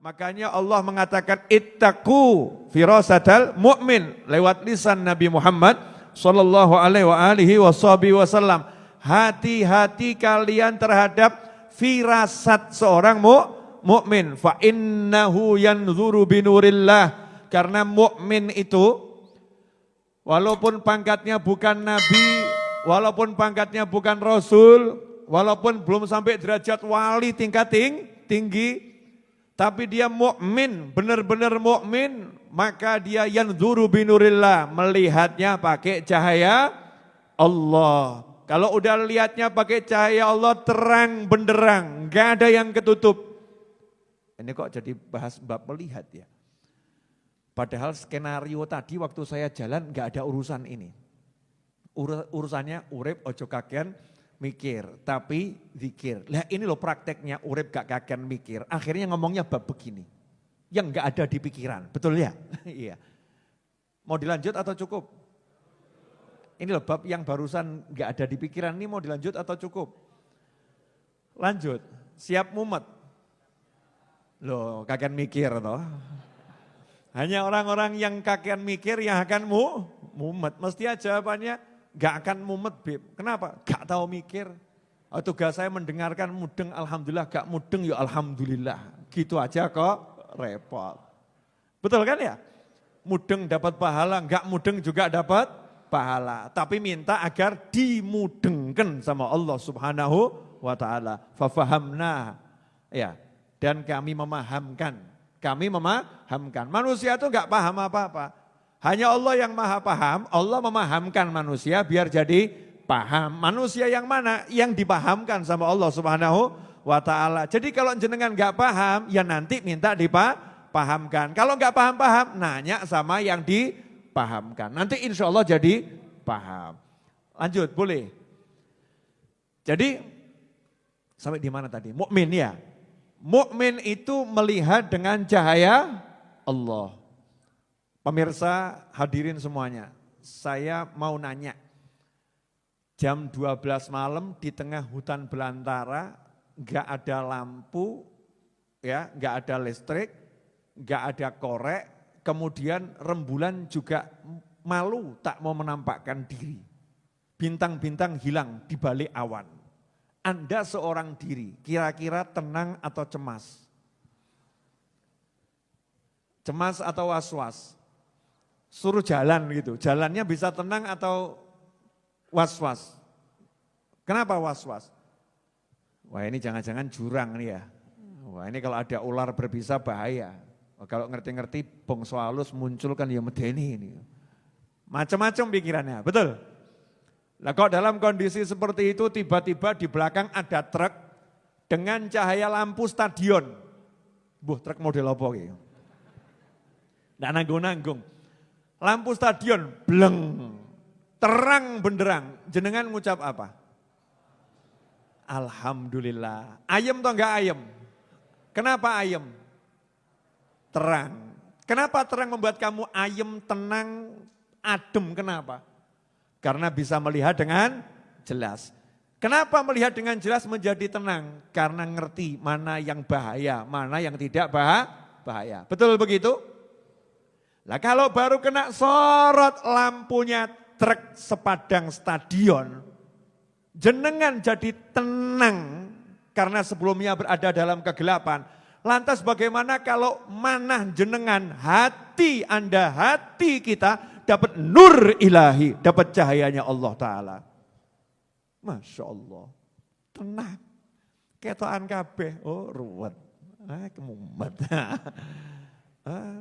Makanya Allah mengatakan ittaqu firasatal mu'min lewat lisan Nabi Muhammad sallallahu alaihi wasallam. Hati-hati kalian terhadap firasat seorang mukmin. Fa innahu yanzuru binurillah. Karena mukmin itu walaupun pangkatnya bukan nabi, walaupun pangkatnya bukan rasul, walaupun belum sampai derajat wali tingkat tinggi, tapi dia mukmin, benar-benar mukmin, maka dia yanzuru binurillah, melihatnya pakai cahaya Allah. Kalau udah lihatnya pakai cahaya Allah terang benderang, enggak ada yang ketutup. Ini kok jadi bahas bab melihat ya. Padahal skenario tadi waktu saya jalan enggak ada urusan ini. Urusannya urip ojo kakean mikir, tapi zikir. Lah ini loh prakteknya urip gak kakean mikir. Akhirnya ngomongnya bab begini. Yang gak ada di pikiran, betul ya? Iya. Mau dilanjut atau cukup? Ini loh bab yang barusan gak ada di pikiran, ini mau dilanjut atau cukup? Lanjut, siap mumet? Loh kakean mikir toh. Hanya orang-orang yang kakean mikir yang akan mumet. Mesti aja jawabannya gak akan mumet, Beb. Kenapa? Gak tahu mikir. Oh, tugas saya mendengarkan mudeng, alhamdulillah. Gak mudeng, ya alhamdulillah. Gitu aja kok repot. Betul kan ya? Mudeng dapat pahala, gak mudeng juga dapat pahala. Tapi minta agar dimudengkan sama Allah subhanahu wa ta'ala. Fafahamna. Ya, dan kami memahamkan. Manusia itu gak paham apa-apa. Hanya Allah yang maha paham, Allah memahamkan manusia biar jadi paham. Manusia yang mana? Yang dipahamkan sama Allah subhanahu wa ta'ala. Jadi kalau jenengan gak paham, ya nanti minta dipahamkan. Kalau gak paham-paham, nanya sama yang dipahamkan. Nanti insya Allah jadi paham. Lanjut, boleh. Jadi, sampai di mana tadi? Mukmin ya. Mukmin itu melihat dengan cahaya Allah. Pemirsa hadirin semuanya, saya mau nanya, jam 12 malam di tengah hutan belantara, gak ada lampu, ya, gak ada listrik, gak ada korek, kemudian rembulan juga malu tak mau menampakkan diri. Bintang-bintang hilang di balik awan. Anda seorang diri, kira-kira tenang atau cemas? Cemas atau was-was? Suruh jalan gitu, jalannya bisa tenang atau was-was. Kenapa was-was? Wah ini jangan-jangan jurang nih ya. Wah ini kalau ada ular berbisa bahaya. Kalau ngerti-ngerti bongso halus muncul kan ya medeni ini. Macam-macam pikirannya, betul? Nah kok dalam kondisi seperti itu tiba-tiba di belakang ada truk dengan cahaya lampu stadion. Truk model apa gitu? Nggak nanggung-nanggung. Lampu stadion, bleng, terang benderang. Jenengan ngucap apa? Alhamdulillah. Ayem atau enggak ayem? Kenapa ayem? Terang. Kenapa terang membuat kamu ayem, tenang, adem? Kenapa? Karena bisa melihat dengan jelas. Kenapa melihat dengan jelas menjadi tenang? Karena ngerti mana yang bahaya, mana yang tidak bahaya. Betul begitu? Nah kalau baru kena sorot lampunya truk sepadang stadion, jenengan jadi tenang karena sebelumnya berada dalam kegelapan. Lantas bagaimana kalau manah jenengan, hati Anda, hati kita dapat nur ilahi, dapat cahayanya Allah Ta'ala. Masya Allah, tenang. Ketoan kabeh, oh ruwet, kemumet.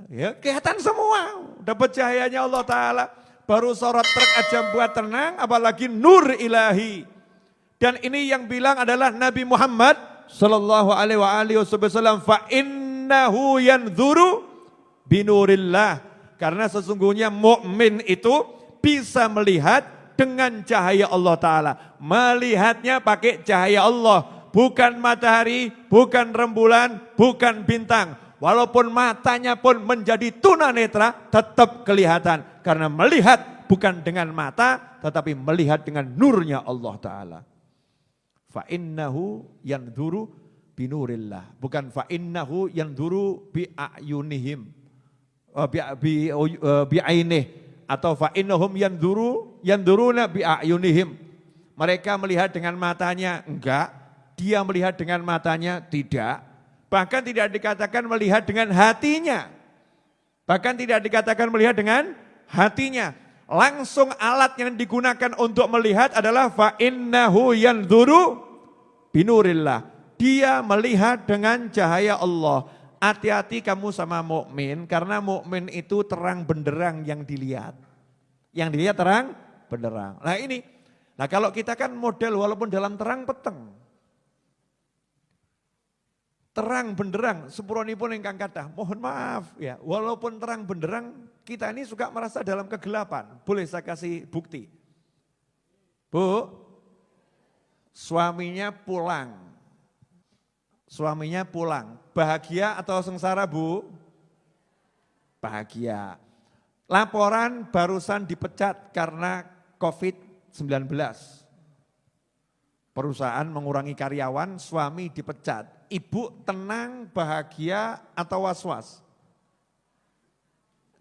Ya kelihatan semua, dapat cahayanya Allah Ta'ala. Baru sorot truk aja buat tenang, apalagi nur ilahi. Dan ini yang bilang adalah Nabi Muhammad sallallahu alaihi wasallam, fa innahu yanzuru binurillah. Karena sesungguhnya mukmin itu bisa melihat dengan cahaya Allah Ta'ala. Melihatnya pakai cahaya Allah, bukan matahari, bukan rembulan, bukan bintang. Walaupun matanya pun menjadi tunanetra, tetap kelihatan. Karena melihat bukan dengan mata, tetapi melihat dengan nurnya Allah Ta'ala. Fa innahu yanzuru binurillah. Bukan fa innahu yanzuru bi a'yunihim. Bi'ainih atau fa innahum yanzuruna bi a'yunihim. Mereka melihat dengan matanya, enggak. Dia melihat dengan matanya, tidak. Bahkan tidak dikatakan melihat dengan hatinya. Bahkan tidak dikatakan melihat dengan hatinya. Langsung alat yang digunakan untuk melihat adalah fa innahu yanzuru binurillah. Dia melihat dengan cahaya Allah. Hati-hati kamu sama mukmin karena mukmin itu terang benderang yang dilihat. Yang dilihat terang benderang. Nah ini, nah kalau kita kan model walaupun dalam terang peteng. Terang benderang, sepuronipun ingkang kathah. Mohon maaf ya, walaupun terang benderang kita ini suka merasa dalam kegelapan. Boleh saya kasih bukti? Bu, suaminya pulang. Suaminya pulang, bahagia atau sengsara Bu? Bahagia. Laporan barusan dipecat karena COVID-19. Perusahaan mengurangi karyawan, suami dipecat. Ibu tenang, bahagia atau was-was?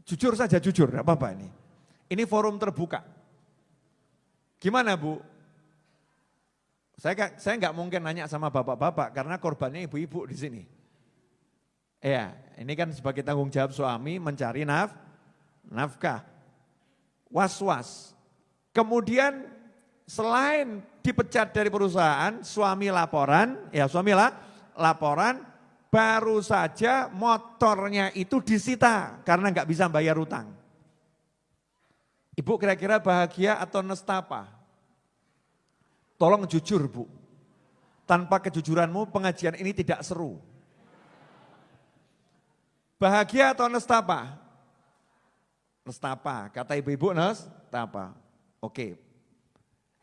Jujur saja, jujur, tidak apa-apa ini. Ini forum terbuka. Gimana Bu? Saya nggak mungkin nanya sama bapak-bapak karena korbannya ibu-ibu di sini. Ya, ini kan sebagai tanggung jawab suami mencari nafkah. Was-was. Kemudian selain dipecat dari perusahaan, suami laporan, baru saja motornya itu disita karena nggak bisa bayar utang. Ibu kira-kira bahagia atau nestapa? Tolong jujur Bu, tanpa kejujuranmu pengajian ini tidak seru. Bahagia atau nestapa? Nestapa, kata ibu-ibu nestapa. Oke,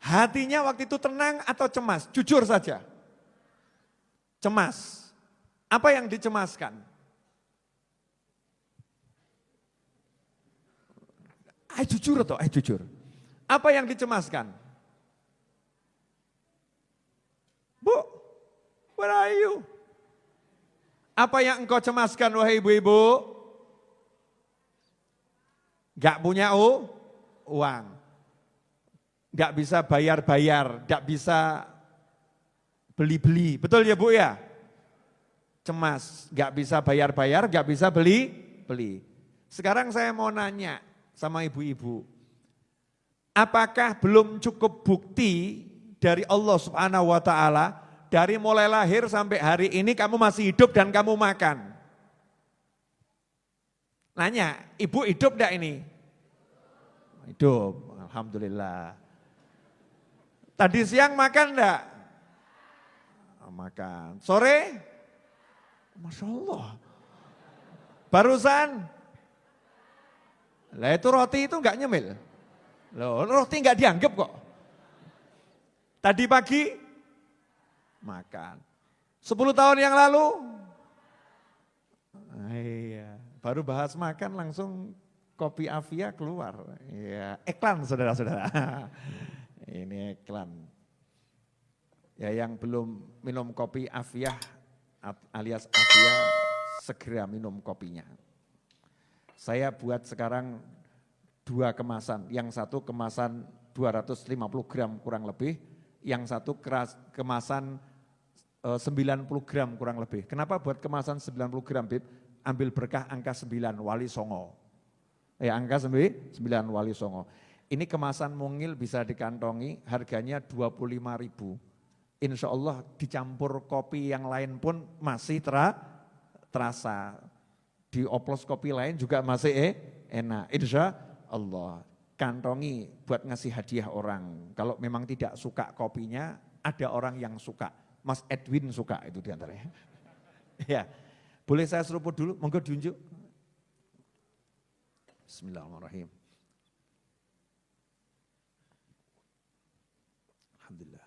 hatinya waktu itu tenang atau cemas? Jujur saja. Cemas. Apa yang dicemaskan? Jujur atau jujur? Apa yang dicemaskan? Bu, where are you? Apa yang engkau cemaskan wahai ibu-ibu? Gak punya uang. Gak bisa bayar-bayar, gak bisa beli-beli. Betul ya Bu ya? Cemas, gak bisa bayar-bayar, gak bisa beli-beli. Sekarang saya mau nanya sama ibu-ibu. Apakah belum cukup bukti dari Allah Subhanahu wa taala, dari mulai lahir sampai hari ini kamu masih hidup dan kamu makan? Nanya, ibu hidup enggak ini? Hidup, alhamdulillah. Tadi siang makan enggak? Makan. Sore? Masya Allah. Barusan? Lah itu roti itu enggak nyemil. Loh, roti enggak dianggap kok. Tadi pagi makan. 10 tahun yang lalu, iya, baru bahas makan langsung kopi Avia keluar. Iya, iklan saudara-saudara. Ini iklan. Ya yang belum minum kopi Avia alias Avia segera minum kopinya. Saya buat sekarang 2 kemasan. Yang satu kemasan 250 gram kurang lebih. Yang satu kemasan 90 gram kurang lebih. Kenapa buat kemasan 90 gram, Bib? Ambil berkah angka 9 Wali Songo. Angka 9 Wali Songo. Ini kemasan mungil bisa dikantongi, harganya 25.000. Insya Allah dicampur kopi yang lain pun masih terasa. Dioplos kopi lain juga masih enak. Insya Allah. Kantongi buat ngasih hadiah orang. Kalau memang tidak suka kopinya, ada orang yang suka. Mas Edwin suka itu diantaranya. Ya, boleh saya seruput dulu? Monggo diunjuk. Bismillahirrahmanirrahim. Alhamdulillah.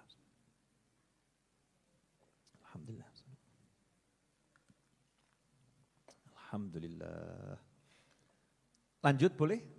Alhamdulillah. Alhamdulillah. Lanjut boleh?